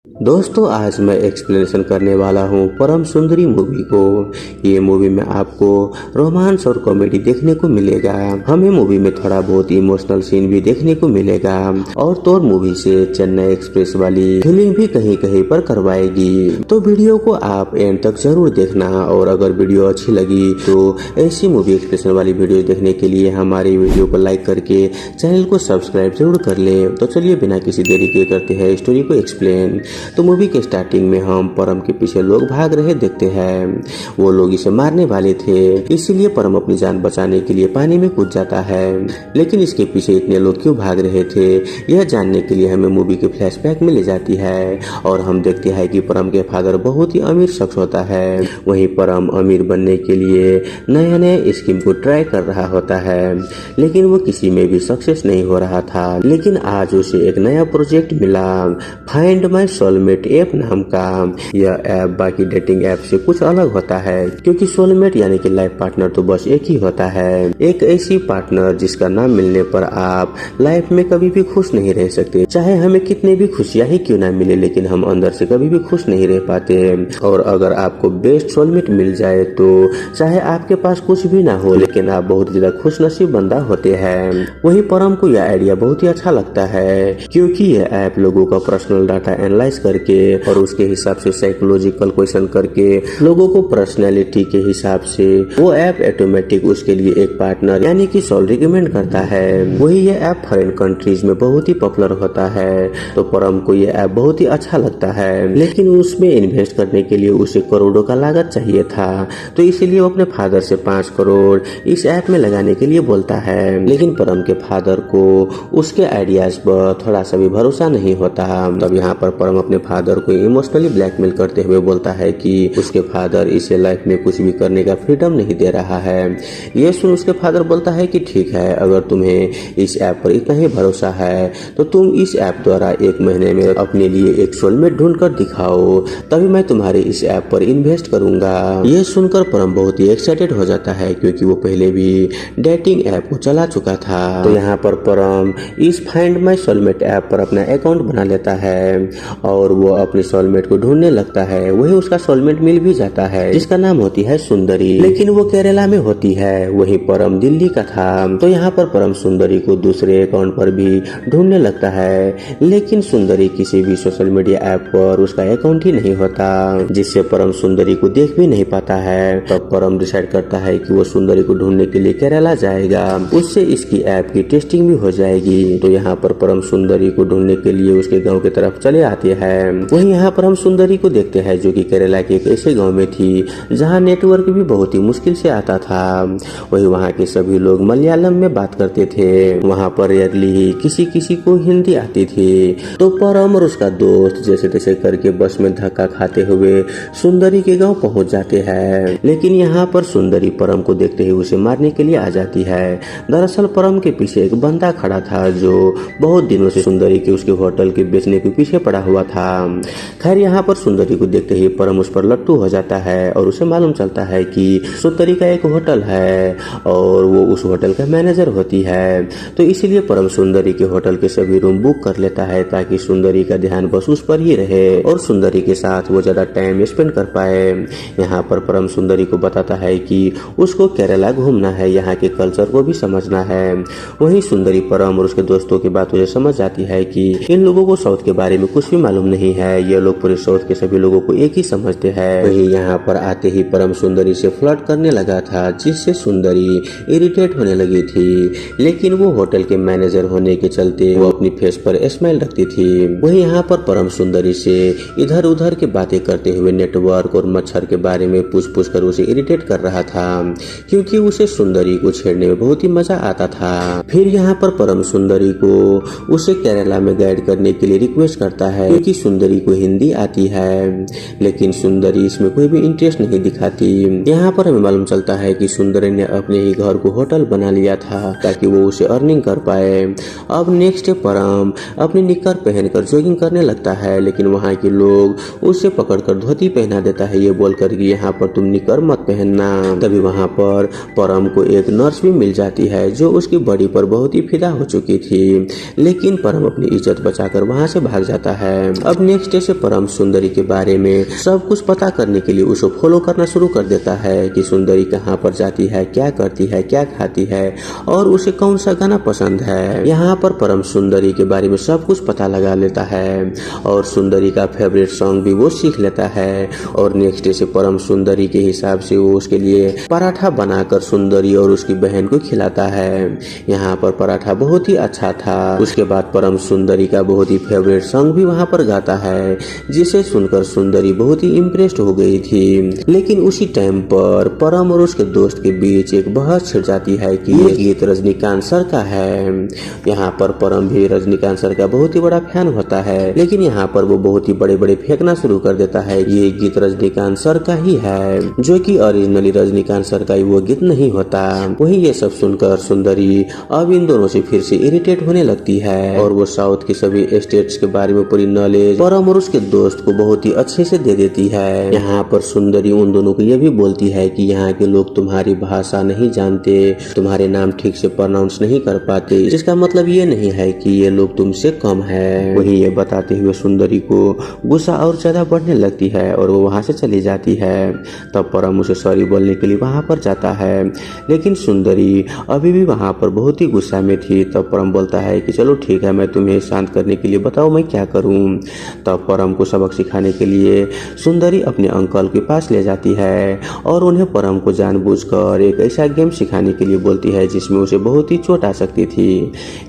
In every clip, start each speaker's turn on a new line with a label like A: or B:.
A: दोस्तों, आज मैं एक्सप्लेनेशन करने वाला हूँ परम सुंदरी मूवी को। ये मूवी में आपको रोमांस और कॉमेडी देखने को मिलेगा। हमें मूवी में थोड़ा बहुत इमोशनल सीन भी देखने को मिलेगा और तो मूवी से चेन्नई एक्सप्रेस वाली फीलिंग भी कहीं कहीं पर करवाएगी। तो वीडियो को आप एंड तक जरूर देखना और अगर वीडियो अच्छी लगी तो ऐसी मूवी एक्सप्रेशन वाली वीडियो देखने के लिए हमारी वीडियो को लाइक करके चैनल को सब्सक्राइब जरूर कर ले। तो चलिए बिना किसी देरी के करते हैं स्टोरी को एक्सप्लेन। तो मूवी के स्टार्टिंग में हम परम के पीछे लोग भाग रहे देखते हैं। वो लोग इसे मारने वाले थे, इसीलिए परम अपनी जान बचाने के लिए पानी में कूद जाता है। लेकिन इसके पीछे इतने लोग क्यों भाग रहे थे, यह जानने के लिए हमें मूवी के फ्लैशबैक में ले जाती है और हम देखते हैं कि परम के फादर बहुत ही अमीर शख्स होता है। वहीं परम अमीर बनने के लिए नया नया स्कीम को ट्राई कर रहा होता है, लेकिन वो किसी में भी सक्सेस नहीं हो रहा था। लेकिन आज उसे एक नया प्रोजेक्ट मिला, फाइंड माई सोलमेट ऐप नाम का। यह ऐप बाकी डेटिंग ऐप से कुछ अलग होता है, क्योंकि सोलमेट यानी कि लाइफ पार्टनर तो बस एक ही होता है, एक ऐसी पार्टनर जिसका नाम मिलने पर आप लाइफ में कभी भी खुश नहीं रह सकते। चाहे हमें कितने भी खुशियां ही क्यों ना मिले, लेकिन हम अंदर से कभी भी खुश नहीं रह पाते। और अगर आपको बेस्ट सोलमेट मिल जाए तो चाहे आपके पास कुछ भी ना हो, लेकिन आप बहुत ज्यादा खुश नसीब बंदा होते हैं। वही परम को यह आइडिया बहुत ही अच्छा लगता है, क्योंकि यह ऐप लोगों का पर्सनल डाटा एनालाइज करके और उसके हिसाब से साइकोलॉजिकल क्वेश्चन करके लोगों को पर्सनैलिटी के हिसाब से वो ऐप ऑटोमेटिक उसके लिए एक पार्टनर यानी कि सोल रिकमेंड करता है। वही ये ऐप फॉरेन कंट्रीज में बहुत ही पॉपुलर होता है। तो परम को ये ऐप बहुत ही अच्छा लगता है, लेकिन उसमें इन्वेस्ट करने के लिए उसे करोड़ों का लागत चाहिए था। तो इसीलिए वो अपने फादर से 5 करोड़ इस ऐप में लगाने के लिए बोलता है। लेकिन परम के फादर को उसके आइडियाज पर थोड़ा सा भी भरोसा नहीं होता। तब यहाँ पर परम अपने फादर को इमोशनली ब्लैकमेल करते हुए बोलता है कि उसके फादर इसे लाइफ में कुछ भी करने का फ्रीडम नहीं दे रहा है। ये सुन उसके फादर बोलता है कि ठीक है, अगर तुम्हें इस ऐप पर इतना ही भरोसा है तो तुम इस ऐप द्वारा 1 महीने में अपने लिए एक सोलमेट ढूंढ कर दिखाओ, तभी मैं तुम्हारे इस ऐप पर इन्वेस्ट करूंगा। ये सुनकर परम बहुत ही एक्साइटेड हो जाता है, क्योंकि वो पहले भी डेटिंग ऐप को चला चुका था। तो यहाँ पर परम इस फाइंड माई सोलमेट ऐप पर अपना अकाउंट बना लेता है और वो अपने सोलमेट को ढूंढने लगता है। वही उसका सोलमेट मिल भी जाता है, जिसका नाम होती है सुंदरी, लेकिन वो केरला में होती है। वही परम दिल्ली का था। तो यहाँ पर परम सुंदरी को दूसरे अकाउंट पर भी ढूंढने लगता है, लेकिन सुंदरी किसी भी सोशल मीडिया ऐप पर उसका अकाउंट ही नहीं होता, जिससे परम सुंदरी को देख भी नहीं पाता है। तब परम डिसाइड करता है कि वो सुंदरी को ढूंढने के लिए केरला जाएगा, उससे इसकी ऐप की टेस्टिंग भी हो जाएगी। तो यहाँ पर परम सुंदरी को ढूंढने के लिए उसके गाँव की तरफ चले आते हैं। वहीं यहाँ पर हम सुंदरी को देखते हैं, जो कि केरला के एक ऐसे गांव में थी जहां नेटवर्क भी बहुत ही मुश्किल से आता था। वही वहां के सभी लोग मलयालम में बात करते थे। वहां पर रेयरली ही किसी किसी को हिंदी आती थी। तो परम और उसका दोस्त जैसे तैसे करके बस में धक्का खाते हुए सुंदरी के गांव पहुंच जाते हैं। लेकिन यहाँ पर सुंदरी परम को देखते ही उसे मारने के लिए आ जाती है। दरअसल परम के पीछे एक बंदा खड़ा था, जो बहुत दिनों से सुंदरी के उसके होटल के बेचने के पीछे पड़ा हुआ था। खैर यहाँ पर सुंदरी को देखते ही परम उस पर लट्टू हो जाता है और उसे मालूम चलता है कि सुंदरी का एक होटल है और वो उस होटल का मैनेजर होती है। तो इसीलिए परम सुंदरी के होटल के सभी रूम बुक कर लेता है, ताकि सुंदरी का ध्यान बस उस पर ही रहे और सुंदरी के साथ वो ज्यादा टाइम स्पेंड कर पाए। यहाँ पर परम सुंदरी को बताता है कि उसको केरला घूमना है, यहाँ के कल्चर को भी समझना है। वहीं सुंदरी परम और उसके दोस्तों की बात उसे समझ आती है कि इन लोगों को साउथ के बारे में कुछ भी मालूम नहीं है, ये लोग पूरे साउथ के सभी लोगों को एक ही समझते हैं। वही यहाँ पर आते ही परम सुंदरी से फ्लर्ट करने लगा था, जिससे सुंदरी इरिटेट होने लगी थी। लेकिन वो होटल के मैनेजर होने के चलते वो अपनी फेस पर स्माइल रखती थी। वही यहाँ पर परम सुंदरी से इधर उधर की बातें करते हुए नेटवर्क और मच्छर के बारे में पूछ कर उसे इरिटेट कर रहा था, क्योंकि उसे सुंदरी को छेड़ने में बहुत ही मजा आता था। फिर यहाँ पर परम सुंदरी को उसे केरला में गाइड करने के लिए रिक्वेस्ट करता है, क्योंकि सुंदरी को हिंदी आती है। लेकिन सुंदरी इसमें कोई भी इंटरेस्ट नहीं दिखाती। यहाँ पर हमें मालूम चलता है कि सुंदरी ने अपने ही घर को होटल बना लिया था, ताकि वो उसे अर्निंग कर पाए। अब नेक्स्ट डे परम अपनी निक्कर पहनकर जॉगिंग करने लगता है, लेकिन वहाँ के लोग उसे पकड़कर धोती पहना देता है, ये बोलकर कि यहाँ पर तुम निक्कर मत पहनना। तभी वहाँ पर परम को एक नर्स भी मिल जाती है, जो उसकी बॉडी पर बहुत ही फिदा हो चुकी थी। लेकिन परम अपनी इज्जत बचाकर वहाँ से भाग जाता है। अब नेक्स्ट डे से परम सुंदरी के बारे में सब कुछ पता करने के लिए उसे फॉलो करना शुरू कर देता है कि सुंदरी कहाँ पर जाती है, क्या करती है, क्या खाती है और उसे कौन सा गाना पसंद है। यहाँ पर परम सुंदरी के बारे में सब कुछ पता लगा लेता है और सुंदरी का फेवरेट सॉन्ग भी वो सीख लेता है। और नेक्स्ट डे से परम सुंदरी के हिसाब से वो उसके लिए पराठा बनाकर सुंदरी और उसकी बहन को खिलाता है। यहाँ पर पराठा बहुत ही अच्छा था। उसके बाद परम सुंदरी का बहुत ही फेवरेट सॉन्ग भी वहाँ पर गाता है, जिसे सुनकर सुंदरी बहुत ही इम्प्रेस्ड हो गई थी। लेकिन उसी टाइम पर परम और उसके दोस्त के बीच एक बहस छिड़ जाती है कि ये गीत रजनीकांत सर का है। यहाँ पर परम भी रजनीकांत सर का बहुत ही बड़ा फैन होता है, लेकिन यहाँ पर वो बहुत ही बड़े बड़े फेंकना शुरू कर देता है ये गीत रजनीकांत सर का ही है, जो कि ओरिजिनली रजनीकांत सर का ही वो गीत नहीं होता। वही ये सब सुनकर सुंदरी अब इन दोनों से फिर से इरिटेट होने लगती है और वो साउथ की सभी स्टेट्स के बारे में पूरी नॉलेज परम और उसके दोस्त को बहुत ही अच्छे से दे देती है। यहाँ पर सुंदरी उन दोनों को ये भी बोलती है कि यहाँ के लोग तुम्हारी भाषा नहीं जानते, तुम्हारे नाम ठीक से प्रोनाउंस नहीं कर पाते, जिसका मतलब ये नहीं है कि ये लोग तुमसे कम है। वही ये बताते हुए सुंदरी को गुस्सा और ज्यादा बढ़ने लगती है और वो वहाँ से चली जाती है। तब परम उसे सॉरी बोलने के लिए वहाँ पर जाता है, लेकिन सुंदरी अभी भी वहाँ पर बहुत ही गुस्सा में थी। तब परम बोलता है कि चलो ठीक है, मैं तुम्हें शांत करने के लिए बताओ मैं क्या करूँ। तब परम को सबक सिखाने के लिए सुंदरी अपने अंकल के पास ले जाती है और उन्हें परम को जानबूझकर एक ऐसा गेम सिखाने के लिए बोलती है जिसमें उसे बहुत ही चोट आ सकती थी।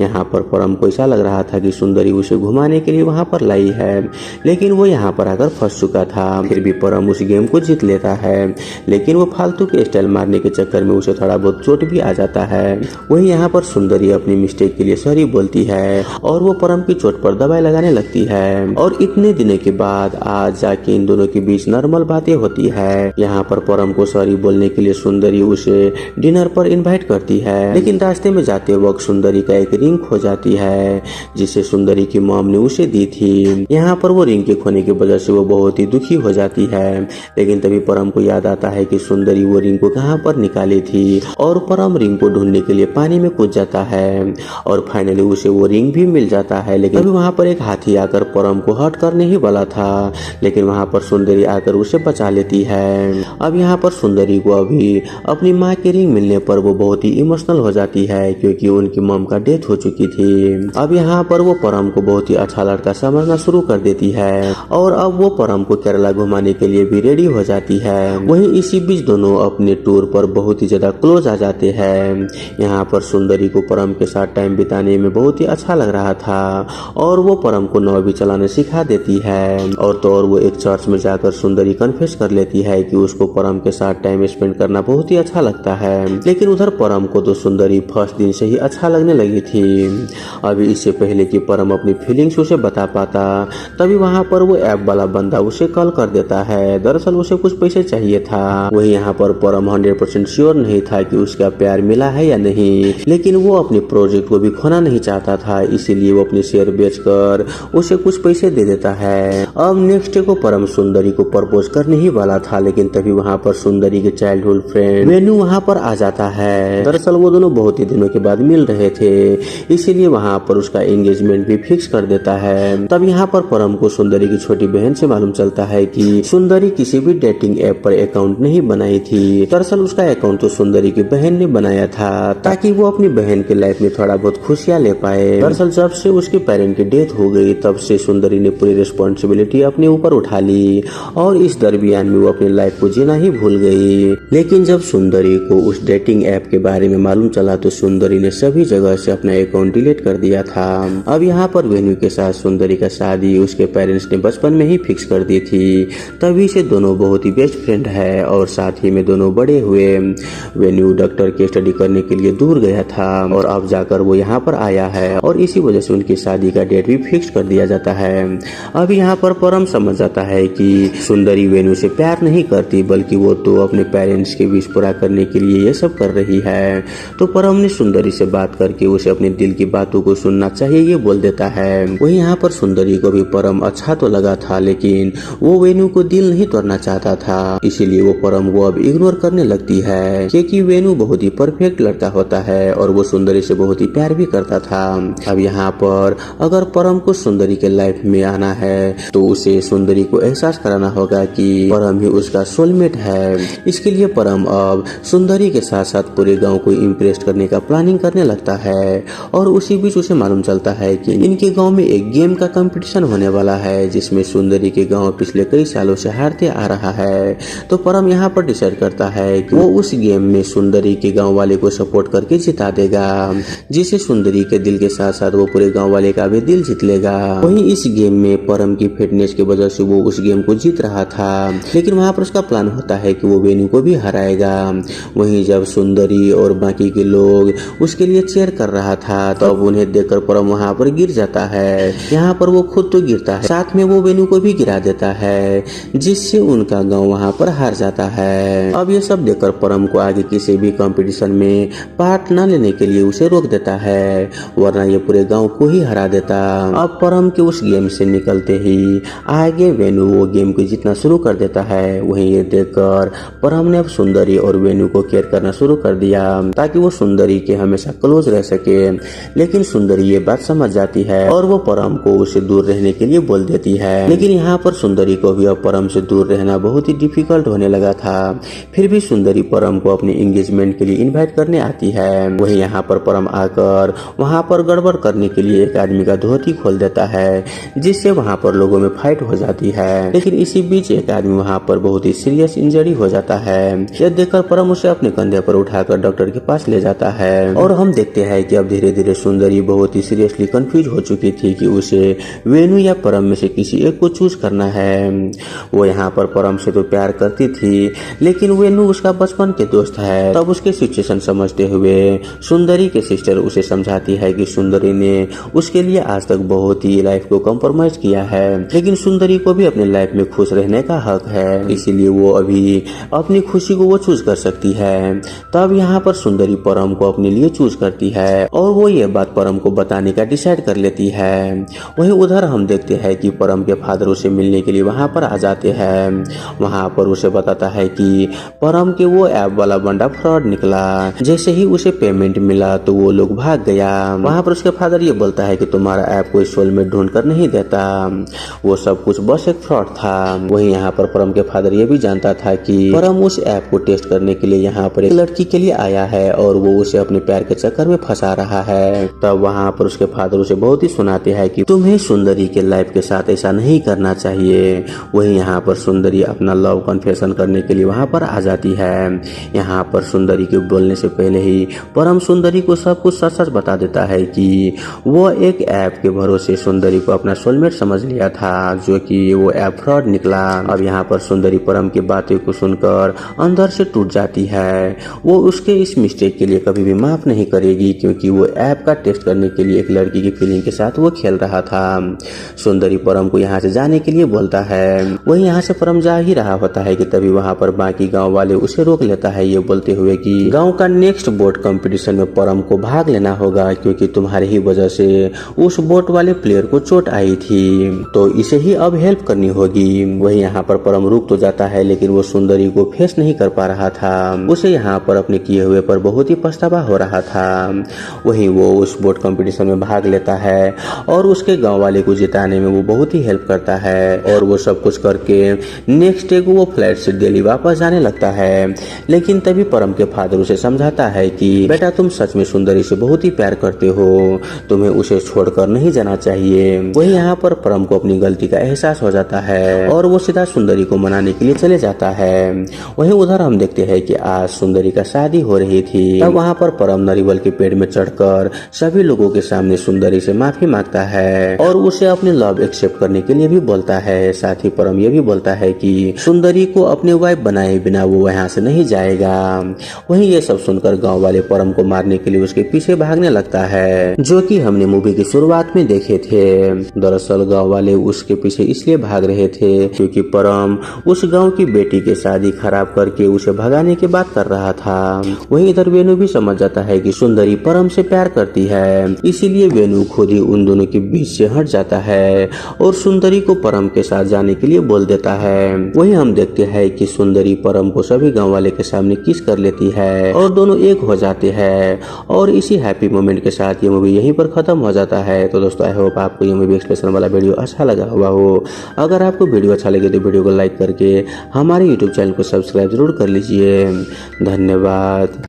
A: यहाँ पर परम को ऐसा लग रहा था कि सुंदरी उसे घुमाने के लिए वहाँ पर लाई है, लेकिन वो यहाँ पर आकर फंस चुका था। फिर भी परम उस गेम को जीत लेता है, लेकिन वो फालतू के स्टाइल मारने के चक्कर में उसे थोड़ा बहुत चोट भी आ जाता है। वही यहाँ पर सुंदरी अपनी मिस्टेक के लिए सॉरी बोलती है और वो परम की चोट पर दवाई लगाने लगती है। और इतने दिनों के बाद आज जाके इन दोनों के बीच नॉर्मल बातें होती है। यहाँ पर परम को सॉरी बोलने के लिए सुंदरी उसे डिनर पर इनवाइट करती है, लेकिन रास्ते में जाते वक्त सुंदरी का एक रिंग खो जाती है जिसे सुंदरी की मॉम ने उसे दी थी। यहाँ पर वो रिंग के खोने की वजह से वो बहुत ही दुखी हो जाती है, लेकिन तभी परम को याद आता है कि सुंदरी वो रिंग को कहाँ पर निकाली थी और परम रिंग को ढूंढने के लिए पानी में कूद जाता है और फाइनली उसे वो रिंग भी मिल जाता है। लेकिन अभी वहाँ पर एक हाथी आकर परम को हर्ट करने ही वाला था, लेकिन वहाँ पर सुंदरी आकर उसे बचा लेती है। अब यहाँ पर सुंदरी को अभी अपनी माँ की रिंग मिलने पर वो बहुत ही इमोशनल हो जाती है, क्योंकि उनकी मॉम का डेथ हो चुकी थी। अब यहाँ पर वो परम को बहुत ही अच्छा लड़का समझना शुरू कर देती है और अब वो परम को केरला घुमाने के लिए भी रेडी हो जाती है। वहीं इसी बीच दोनों अपने टूर पर बहुत ही ज्यादा क्लोज आ जाते हैं। यहाँ पर सुंदरी को परम के साथ टाइम बिताने में बहुत ही अच्छा लग रहा था और वो परम को नाव भी चलाना सिखा देती है। और तो और वो एक चर्च में जाकर सुंदरी कन्फेस कर लेती है कि उसको परम के साथ टाइम स्पेंड करना बहुत ही अच्छा लगता है। लेकिन उधर परम को तो सुंदरी फर्स्ट दिन से ही अच्छा लगने लगी थी। अभी इससे पहले कि परम अपनी फीलिंग्स उसे बता पाता, तभी वहाँ पर वो ऐप वाला बंदा उसे कॉल कर देता है। दरअसल उसे कुछ पैसे चाहिए था। वही यहाँ पर परम 100% श्योर नहीं था कि उसका प्यार मिला है या नहीं, लेकिन वो अपने प्रोजेक्ट को भी खोना नहीं चाहता था, इसीलिए वो अपने शेयर बेचकर उसे कुछ पैसे दे देता है। अब नेक्स्ट डे को परम सुंदरी को प्रपोज करने ही वाला था, लेकिन तभी वहाँ पर सुंदरी के चाइल्डहुड फ्रेंड वेन्यू वहाँ पर आ जाता है। दरअसल वो दोनों बहुत ही दिनों के बाद मिल रहे थे, इसीलिए वहाँ पर उसका एंगेजमेंट भी फिक्स कर देता है। तब यहाँ पर परम को सुंदरी की छोटी बहन से मालूम चलता है कि सुंदरी किसी भी डेटिंग ऐप पर अकाउंट नहीं बनाई थी। दरअसल उसका अकाउंट तो सुंदरी की बहन ने बनाया था ताकि वो अपनी बहन की लाइफ में थोड़ा बहुत खुशियाँ ले पाए। दरअसल जब से उसके पेरेंट की डेथ हो गई तब से सुंदरी ने पूरी रिस्पॉन्सिबिलिटी अपने ऊपर उठा ली और इस दरमियान में वो अपनी लाइफ को जीना ही भूल गई। लेकिन जब सुंदरी को उस डेटिंग ऐप के बारे में मालूम चला तो सुंदरी ने सभी जगह से अपना अकाउंट डिलीट कर दिया था। अब यहाँ पर वेन्यू के साथ सुंदरी का शादी उसके पेरेंट्स ने बचपन में ही फिक्स कर दी थी, तभी से दोनों बहुत ही बेस्ट फ्रेंड है और साथ ही में दोनों बड़े हुए। वेन्यू डॉक्टर की स्टडी करने के लिए दूर गया था और अब जाकर वो यहाँ पर आया है और इसी वजह से उनकी शादी का डेट भी फिक्स कर दिया जाता है। अब यहाँ पर परम समझ जाता है कि सुंदरी वेन्यू से प्यार नहीं करती, बल्कि वो तो अपने पेरेंट्स के विश पूरा करने के लिए ये सब कर रही है। तो परम ने सुंदरी से बात करके उसे अपने दिल की बातों को सुनना चाहिए ये बोल देता है। वही यहाँ पर सुंदरी को भी परम अच्छा तो लगा था, लेकिन वो वेन्यू को दिल नहीं तोड़ना चाहता था, इसीलिए वो परम को अब इग्नोर करने लगती है, क्योंकि वेन्यू बहुत ही परफेक्ट लड़का होता है और वो सुंदरी से बहुत ही प्यार भी करता था। अब यहाँ पर अगर परम को सुंदरी के लाइफ लाइफ में आना है तो उसे सुंदरी को एहसास कराना होगा कि परम ही उसका सोलमेट है। इसके लिए परम अब सुंदरी के साथ साथ पूरे गांव को इम्प्रेस करने का प्लानिंग करने लगता है और उसी बीच उसे मालूम चलता है कि इनके गांव में एक गेम का कंपटीशन होने वाला है जिसमें सुंदरी के गांव पिछले कई सालों से हारते आ रहा है। तो परम यहाँ पर डिसाइड करता है कि वो उस गेम में सुंदरी के गांव वाले को सपोर्ट करके जिता देगा, जिसे सुंदरी के दिल के साथ साथ वो पूरे गांव वाले का भी दिल जीत लेगा। वहीं इस गेम में परम की फिटनेस की वजह से वो उस गेम को जीत रहा था, लेकिन वहाँ पर उसका प्लान होता है कि वो वेन्यू को भी हराएगा। वहीं जब सुंदरी और बाकी के लोग उसके लिए चेयर कर रहा था तब उन्हें देखकर परम वहाँ पर गिर जाता है। यहाँ पर वो खुद तो गिरता है, साथ में वो वेन्यू को भी गिरा देता है, जिससे उनका गांव वहाँ पर हार जाता है। अब ये सब देखकर परम को आगे किसी भी कंपटीशन में पार्ट न लेने के लिए उसे रोक देता है, वरना ये पूरे गांव को ही हरा देता। अब परम के उस गेम से निकलते ही आगे वेन्यू वो गेम को जीतना शुरू कर देता है। वहीं ये देखकर परम ने अब सुंदरी और वेन्यू को केयर करना शुरू कर दिया ताकि वो सुंदरी के हमेशा क्लोज रह सके। लेकिन सुंदरी ये बात समझ जाती है और वो परम को उससे दूर रहने के लिए बोल देती है। लेकिन यहाँ पर सुंदरी को भी अब परम से दूर रहना बहुत ही डिफिकल्ट होने लगा था। फिर भी सुंदरी परम को अपने एंगेजमेंट के लिए इनवाइट करने आती है। वहीं यहाँ पर परम आकर वहाँ पर गड़बड़ करने के लिए एक आदमी का धोती खोल देता है, जिससे वहाँ पर लोगों में फाइट हो जाती है। लेकिन इसी बीच एक आदमी वहाँ पर बहुत ही सीरियस इंजरी हो जाता है। यह देखकर परम उसे अपने कंधे पर उठाकर डॉक्टर के पास ले जाता है और हम देखते हैं कि अब धीरे धीरे सुंदरी बहुत ही सीरियसली कंफ्यूज हो चुकी थी कि उसे वेन्यू या परम में से किसी एक को चूज करना है। वो यहाँ पर परम से तो प्यार करती थी, लेकिन वेन्यू उसका बचपन के दोस्त है। तब उसके सिचुएशन समझते हुए सुंदरी के सिस्टर उसे समझाती है कि सुंदरी ने उसके लिए आज तक बहुत ही लाइफ को कॉम्प्रोमाइज किया है, लेकिन सुंदरी को भी अपने लाइफ में खुश रहने का हक है, इसीलिए वो अभी अपनी खुशी को वो चूज कर सकती है। तब यहाँ पर सुंदरी परम को अपने लिए चूज करती है और वो ये बात परम को बताने का डिसाइड कर लेती है। वहीं उधर हम देखते हैं कि परम के फादर उसे मिलने के लिए वहाँ पर आ जाते हैं। वहाँ पर उसे बताता है कि परम के वो ऐप वाला बंदा फ्रॉड निकला। जैसे ही उसे पेमेंट मिला तो वो लोग भाग गया। वहाँ पर उसके फादर ये बोलता है कि तुम्हारा ऐप कोई सोलमेट ढूंढ कर नहीं देता, वो सब कुछ बस एक फ्रॉड था। वहीं यहाँ पर परम के फादर ये भी जानता था कि परम उस ऐप को टेस्ट करने के लिए यहाँ पर एक लड़की के लिए आया है और वो उसे अपने प्यार के चक्कर में फंसा रहा है। तब वहाँ पर उसके फादर उसे बहुत ही सुनाते हैं कि तुम्हें सुंदरी के लाइफ के साथ ऐसा नहीं करना चाहिए। वहीं यहाँ पर सुंदरी अपना लव कन्फेशन करने के लिए वहाँ पर आ जाती है। यहाँ पर सुंदरी के बोलने से पहले ही परम सुंदरी को सब कुछ सच सच बता देता है कि वो एक ऐप के भरोसे सुंदरी को अपना सोलमेट समझ लिया था, जो कि वो ऐप फ्रॉड निकला। अब यहाँ पर सुंदरी परम की बातें को सुनकर अंदर से टूट जाती है। वो उसके इस मिस्टेक के लिए कभी भी माफ नहीं करेगी, क्योंकि वो ऐप का टेस्ट करने के लिए एक लड़की की फीलिंग के साथ वो खेल रहा था। सुंदरी परम को यहाँ से जाने के लिए बोलता है। वही यहाँ से परम जा ही रहा होता है कि तभी वहाँ पर बाकी गांव वाले उसे रोक लेता है, ये बोलते हुए कि गांव का नेक्स्ट बोट कंपटीशन में परम को भाग लेना होगा, क्योंकि तुम्हारी ही वजह से उस बोट वाले प्लेयर को चोट आई थी, तो इसे ही अब हेल्प करनी होगी। वही यहाँ पर परम रुक तो जाता है, लेकिन वो सुंदरी को फेस नहीं कर पा रहा था। उसे यहाँ पर अपने किए हुए पर बहुत ही पछतावा हो रहा था। वहीं वो उस बोट कंपटीशन में भाग लेता है और उसके गांव वाले को जिताने में वो बहुत ही हेल्प करता है और वो सब कुछ करके नेक्स्ट डे को वो फ्लाइट से दिल्ली वापस जाने लगता है। लेकिन तभी परम के फादर उसे समझाता है कि बेटा तुम सच में सुंदरी से बहुत ही प्यार करते हो, तुम्हें उसे छोड़कर नहीं जाना चाहिए। वही यहाँ पर परम को अपनी गलती का एहसास हो जाता है और वो सीधा सुंदरी को मनाने के लिए चले जाता है। वहीं उधर हम देखते हैं कि आज सुंदरी का शादी हो रही थी। तब वहाँ पर परम नारियल के पेड़ में चढ़कर सभी लोगों के सामने सुंदरी से माफी मांगता है और उसे अपने लव एक्सेप्ट करने के लिए भी बोलता है। साथ ही परम ये भी बोलता है कि सुंदरी को अपने वाइफ बनाए बिना वो यहाँ से नहीं जाएगा। वहीं ये सब सुनकर गांव वाले परम को मारने के लिए उसके पीछे भागने लगता है, जो कि हमने मूवी की शुरुआत में देखे थे। दरअसल गांव वाले उसके पीछे इसलिए भाग रहे थे क्योंकि परम उस गांव की बेटी की शादी खराब करके उसे भगाने की बात कर रहा था। वहीं इधर वेणु भी समझ जाता है कि सुंदरी परम से प्यार करती है, इसीलिए वेणु खुद ही उन दोनों के बीच से हट जाता है और सुंदरी को परम के साथ जाने के लिए बोल देता है। वहीं हम देखते हैं कि सुंदरी परम को सभी गांव वाले के सामने किस कर लेती है और दोनों एक हो जाते हैं और इसी हैप्पी मोमेंट के साथ ये मूवी यहीं पर खत्म हो जाता है। तो दोस्तों आई होप आपको ये मूवी एक्सप्रेशन वाला वीडियो अच्छा लगा हुआ हो। अगर आपको वीडियो अच्छा लगे तो वीडियो को लाइक करके हमारे यूट्यूब चैनल को सब्सक्राइब जरूर कर लीजिए। धन्यवाद।